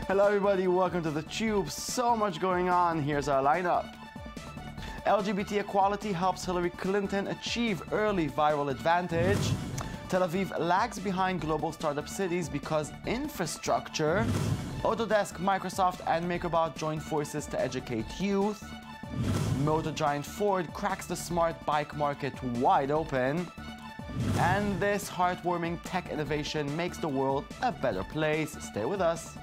Hello everybody, welcome to the Tube. So much going on. Here's our lineup. LGBT equality helps Hillary Clinton achieve early viral advantage. Tel Aviv lags behind global startup cities because infrastructure. AutoDesk, Microsoft and MakerBot join forces to educate youth. Motor giant Ford cracks the smart bike market wide open. And this heartwarming tech innovation makes the world a better place. Stay with us.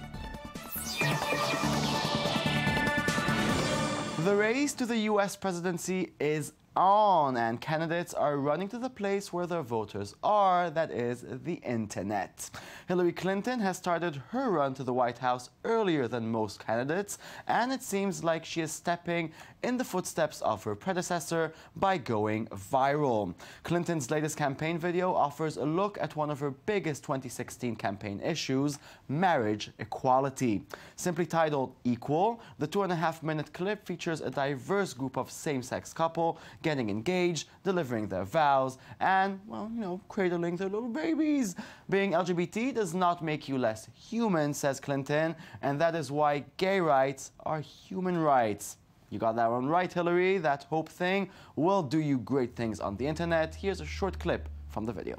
The race to the US presidency is on, and candidates are running to the place where their voters are, that is, the internet. Hillary Clinton has started her run to the White House earlier than most candidates, and it seems like she is stepping in the footsteps of her predecessor by going viral. Clinton's latest campaign video offers a look at one of her biggest 2016 campaign issues, marriage equality. Simply titled Equal, the 2.5-minute clip features a diverse group of same-sex couples getting engaged, delivering their vows, and, well, you know, cradling their little babies. Being LGBT does not make you less human, says Clinton, and that is why gay rights are human rights. You got that one right, Hillary. That hope thing will do you great things on the internet. Here's a short clip from the video.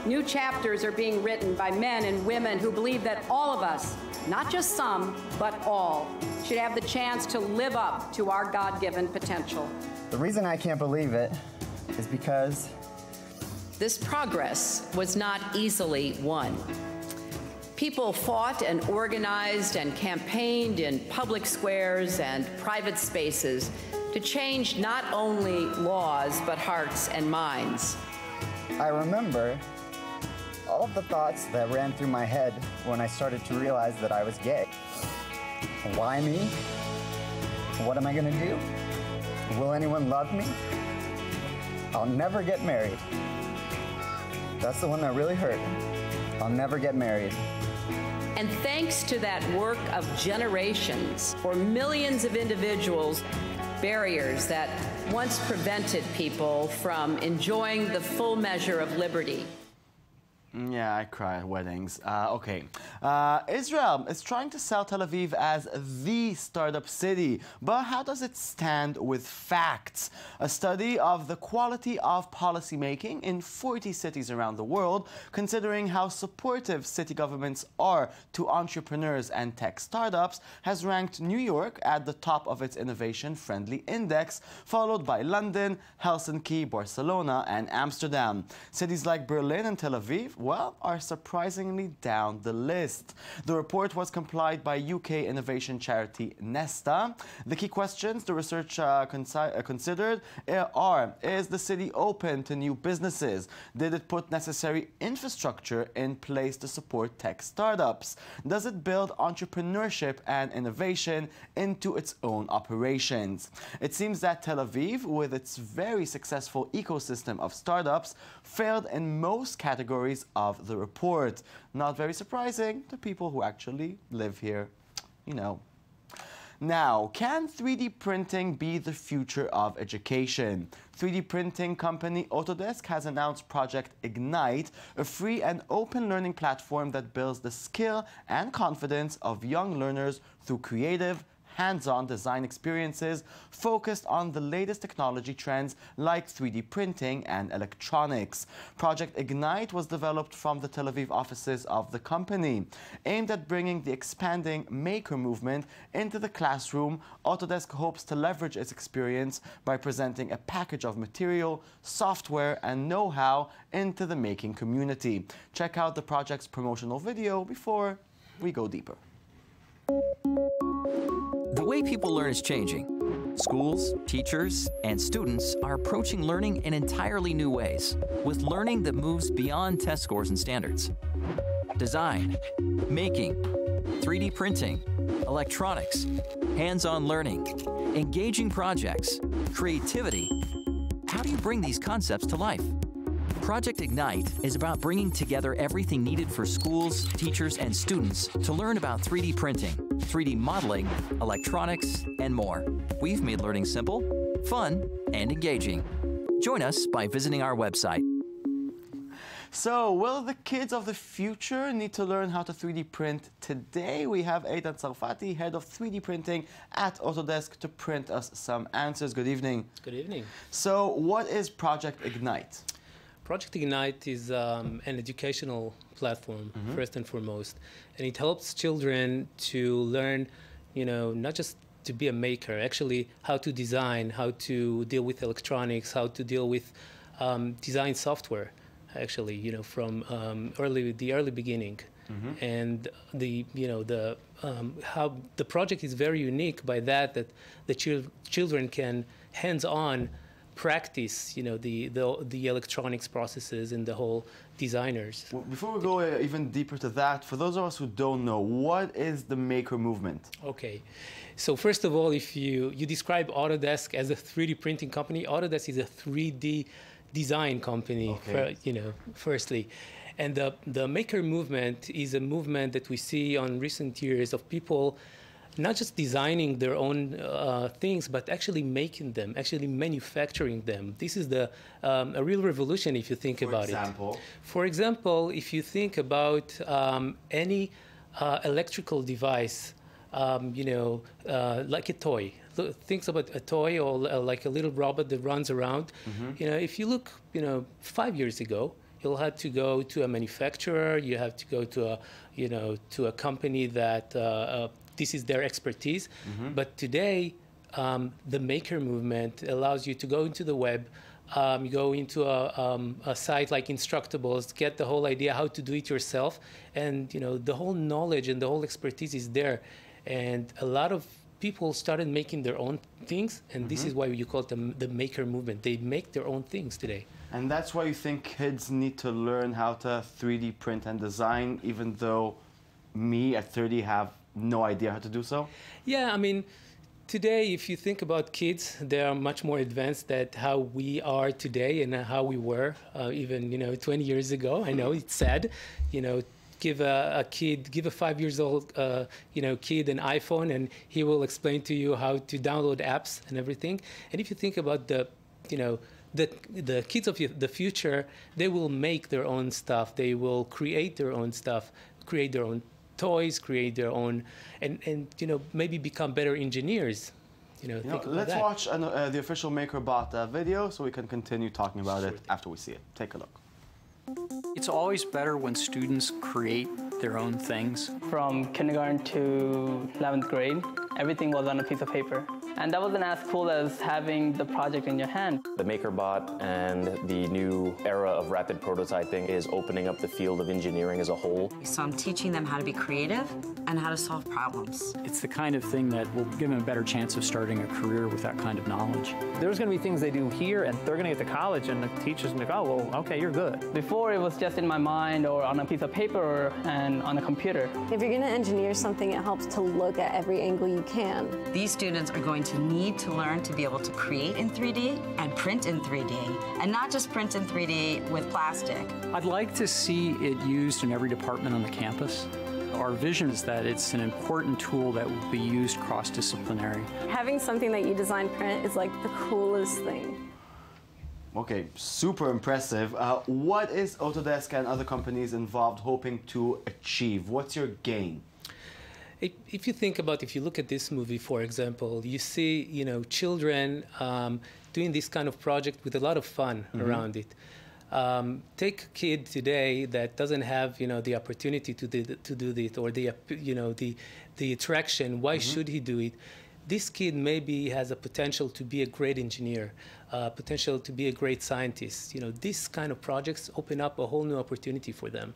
New chapters are being written by men and women who believe that all of us, not just some, but all, should have the chance to live up to our God-given potential. The reason I can't believe it is because this progress was not easily won. People fought and organized and campaigned in public squares and private spaces to change not only laws, but hearts and minds. I remember all of the thoughts that ran through my head when I started to realize that I was gay. Why me? What am I gonna do? Will anyone love me? I'll never get married. That's the one that really hurt. I'll never get married. And thanks to that work of generations, for millions of individuals, barriers that once prevented people from enjoying the full measure of liberty. Yeah, I cry at weddings. Okay. Israel is trying to sell Tel Aviv as the startup city, but how does it stand with facts? A study of the quality of policymaking in 40 cities around the world, considering how supportive city governments are to entrepreneurs and tech startups, has ranked New York at the top of its innovation-friendly index, followed by London, Helsinki, Barcelona, and Amsterdam. Cities like Berlin and Tel Aviv, well, are surprisingly down the list. The report was compiled by UK innovation charity Nesta. The key questions the research considered are: is the city open to new businesses? Did it put necessary infrastructure in place to support tech startups? Does it build entrepreneurship and innovation into its own operations? It seems that Tel Aviv, with its very successful ecosystem of startups, failed in most categories of the report. Not very surprising to people who actually live here, you know. Now, can 3D printing be the future of education? 3D printing company AutoDesk has announced Project Ignite, a free and open learning platform that builds the skill and confidence of young learners through creative, hands-on design experiences focused on the latest technology trends like 3D printing and electronics. Project Ignite was developed from the Tel Aviv offices of the company. Aimed at bringing the expanding maker movement into the classroom, Autodesk hopes to leverage its experience by presenting a package of material, software, and know-how into the making community. Check out the project's promotional video before we go deeper. The way people learn is changing. Schools, teachers, and students are approaching learning in entirely new ways, with learning that moves beyond test scores and standards. Design, making, 3D printing, electronics, hands-on learning, engaging projects, creativity. How do you bring these concepts to life? Project Ignite is about bringing together everything needed for schools, teachers, and students to learn about 3D printing, 3D modeling, electronics, and more. We've made learning simple, fun, and engaging. Join us by visiting our website. So, will the kids of the future need to learn how to 3D print today? We have Eitan Sarfati, head of 3D printing at AutoDesk, to print us some answers. Good evening. Good evening. So, what is Project Ignite? Project Ignite is an educational platform, first and foremost, and it helps children to learn, not just to be a maker, actually how to design, how to deal with electronics, how to deal with design software, actually, from the early beginning. And how the project is very unique by that the children can hands-on practice, the electronics processes and the whole designers. Well, before we go even deeper to that, for those of us who don't know, what is the maker movement? Okay, so first of all, if you describe Autodesk as a 3D printing company, Autodesk is a 3D design company, firstly. And the maker movement is a movement that we see on recent years of people not just designing their own things, but actually making them, actually manufacturing them. This is a real revolution if you think about it. For example, if you think about any electrical device, like a toy. Think about a toy or like a little robot that runs around. If you look, 5 years ago, you'll have to go to a manufacturer. You have to go to a company that this is their expertise. But today, the maker movement allows you to go into the web, you go into a site like Instructables, get the whole idea how to do it yourself, and the whole knowledge and the whole expertise is there. And a lot of people started making their own things, and this is why you call it the maker movement. They make their own things today. And that's why you think kids need to learn how to 3D print and design, even though me at 30 have no idea how to do so? Yeah, I mean, today, if you think about kids, they are much more advanced than how we are today and how we were even 20 years ago. I know it's sad, give a 5 years old kid an iPhone and he will explain to you how to download apps and everything. And if you think about the kids of the future, they will make their own stuff. They will create their own stuff, create their own toys, create their own, and maybe become better engineers. Let's watch the official MakerBot video so we can continue talking about it after we see it. Take a look. It's always better when students create their own things. From kindergarten to 11th grade, everything was on a piece of paper. And that wasn't as cool as having the project in your hand. The MakerBot and the new era of rapid prototyping is opening up the field of engineering as a whole. So I'm teaching them how to be creative and how to solve problems. It's the kind of thing that will give them a better chance of starting a career with that kind of knowledge. There's going to be things they do here, and they're going to get to college, and the teacher's going to go, oh, well, okay, you're good. Before, it was just in my mind or on a piece of paper and on a computer. If you're going to engineer something, it helps to look at every angle you can. These students are going to need to learn to be able to create in 3D and print in 3D, and not just print in 3D with plastic. I'd like to see it used in every department on the campus. Our vision is that it's an important tool that will be used cross-disciplinary. Having something that you design print is like the coolest thing. Okay, super impressive. What is Autodesk and other companies involved hoping to achieve? What's your gain? If you think about, if you look at this movie, for example, you see, children doing this kind of project with a lot of fun around it. Take a kid today that doesn't have, the opportunity to do this, or the attraction. Why should he do it? This kid maybe has a potential to be a great engineer, potential to be a great scientist. These kind of projects open up a whole new opportunity for them.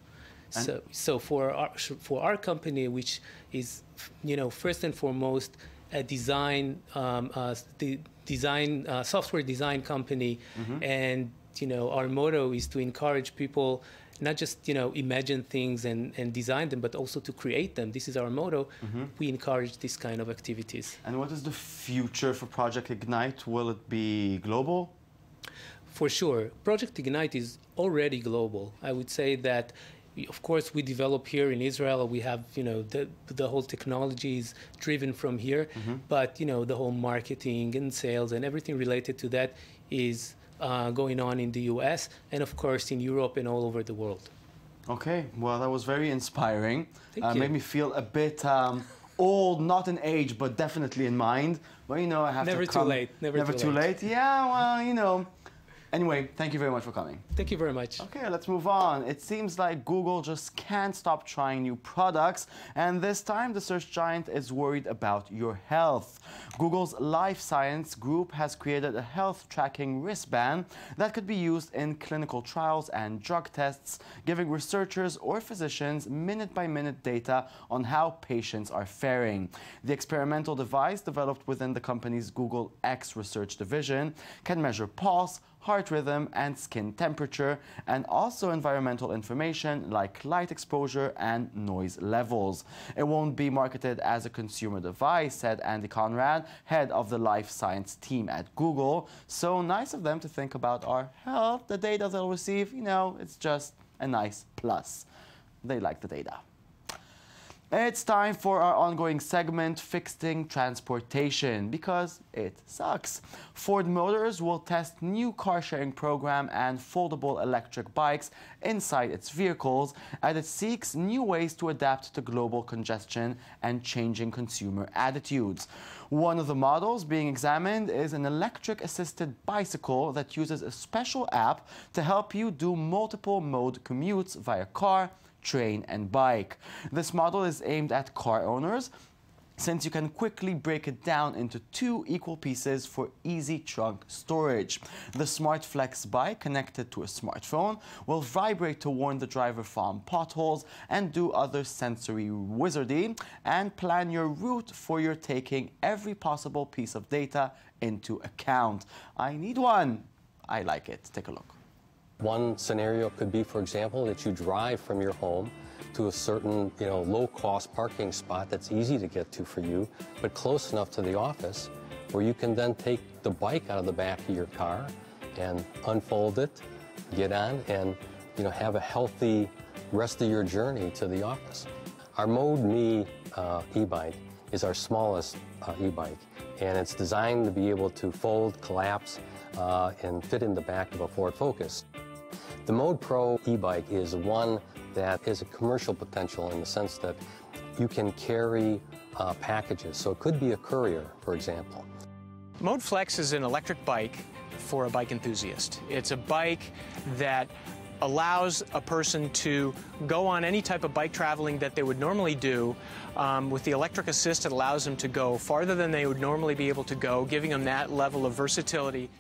So for our company, which is first and foremost a software design company, and our motto is to encourage people not just imagine things and design them, but also to create them. This is our motto. We encourage this kind of activities. And what is the future for Project Ignite? Will it be global? For sure. Project Ignite is already global. I would say that, of course, we develop here in Israel. We have, the whole technology is driven from here, but the whole marketing and sales and everything related to that is going on in the US and, of course, in Europe and all over the world. Okay, well, that was very inspiring. Thank you. Made me feel a bit old, not in age, but definitely in mind. Well, you know, I have Never to come. too late. Never too late. Yeah, well, you know. Anyway, thank you very much for coming. Thank you very much. Okay, let's move on. It seems like Google just can't stop trying new products, and this time the search giant is worried about your health. Google's Life Science group has created a health tracking wristband that could be used in clinical trials and drug tests, giving researchers or physicians minute-by-minute data on how patients are faring. The experimental device, developed within the company's Google X research division, can measure pulse, heart rhythm, and skin temperature, and also environmental information like light exposure and noise levels. It won't be marketed as a consumer device, said Andy Conrad, head of the life science team at Google. So nice of them to think about our health. The data they'll receive, you know, it's just a nice plus. They like the data. It's time for our ongoing segment, Fixing Transportation, because it sucks. Ford Motors will test new car-sharing program and foldable electric bikes inside its vehicles as it seeks new ways to adapt to global congestion and changing consumer attitudes. One of the models being examined is an electric-assisted bicycle that uses a special app to help you do multiple mode commutes via car, train, and bike. This model is aimed at car owners, since you can quickly break it down into 2 equal pieces for easy trunk storage. The Smart Flex bike, connected to a smartphone, will vibrate to warn the driver from potholes and do other sensory wizardry, and plan your route for your taking every possible piece of data into account. I need one. I like it. Take a look. One scenario could be, for example, that you drive from your home to a certain, low-cost parking spot that's easy to get to for you, but close enough to the office where you can then take the bike out of the back of your car and unfold it, get on, and have a healthy rest of your journey to the office. Our Mode Me e-bike is our smallest e-bike, and it's designed to be able to fold, collapse, and fit in the back of a Ford Focus. The Mode Pro e-bike is one that has a commercial potential in the sense that you can carry packages. So it could be a courier, for example. Mode Flex is an electric bike for a bike enthusiast. It's a bike that allows a person to go on any type of bike traveling that they would normally do. With the electric assist, it allows them to go farther than they would normally be able to go, giving them that level of versatility.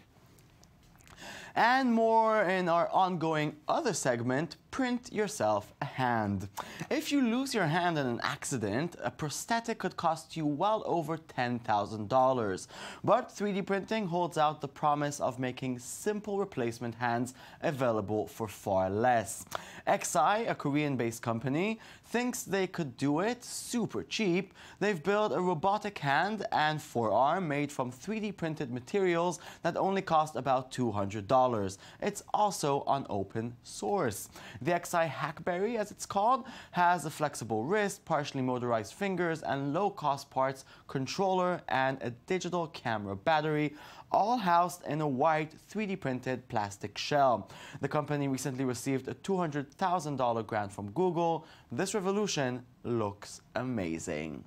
And more in our ongoing other segment, Print Yourself a Hand. If you lose your hand in an accident, a prosthetic could cost you well over $10,000. But 3D printing holds out the promise of making simple replacement hands available for far less. XI, a Korean-based company, thinks they could do it super cheap. They've built a robotic hand and forearm made from 3D printed materials that only cost about $200. It's also on open source. The XI Hackberry, as it's called, has a flexible wrist, partially motorized fingers, and low-cost parts, controller, and a digital camera battery, all housed in a white 3D printed plastic shell. The company recently received a $200,000 grant from Google. This revolution looks amazing.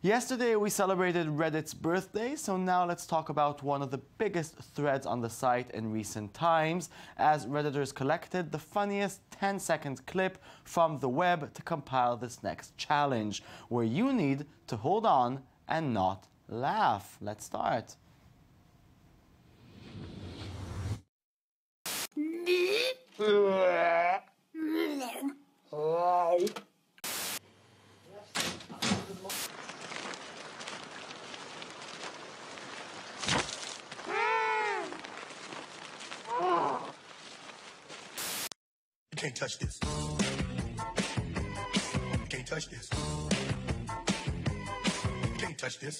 Yesterday we celebrated Reddit's birthday, so now let's talk about one of the biggest threads on the site in recent times, as Redditors collected the funniest 10-second clip from the web to compile this next challenge, where you need to hold on and not laugh. Let's start. You can't touch this. You can't touch this. You can't touch this.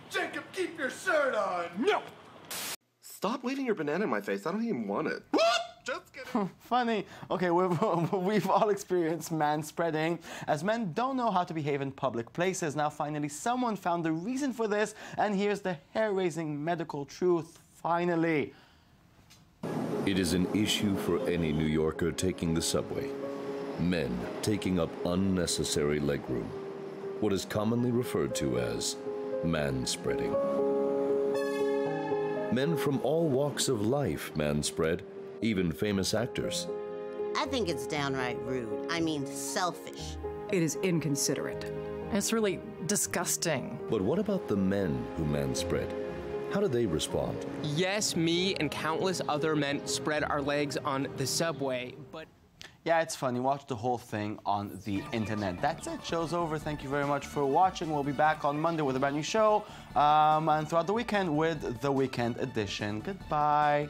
Jacob, keep your shirt on! No! Stop leaving your banana in my face. I don't even want it. What? Just kidding. Funny. Okay, we've all experienced man-spreading, as men don't know how to behave in public places. Now, finally, someone found the reason for this, and here's the hair-raising medical truth, finally. It is an issue for any New Yorker taking the subway. Men taking up unnecessary legroom. What is commonly referred to as man-spreading. Men from all walks of life man-spread, even famous actors. I think it's downright rude. I mean, selfish. It is inconsiderate. It's really disgusting. But what about the men who man-spread? How do they respond? Yes, me and countless other men spread our legs on the subway, but... Yeah, it's funny. Watch the whole thing on the internet. That's it. Show's over. Thank you very much for watching. We'll be back on Monday with a brand new show, and throughout the weekend with the Weekend Edition. Goodbye.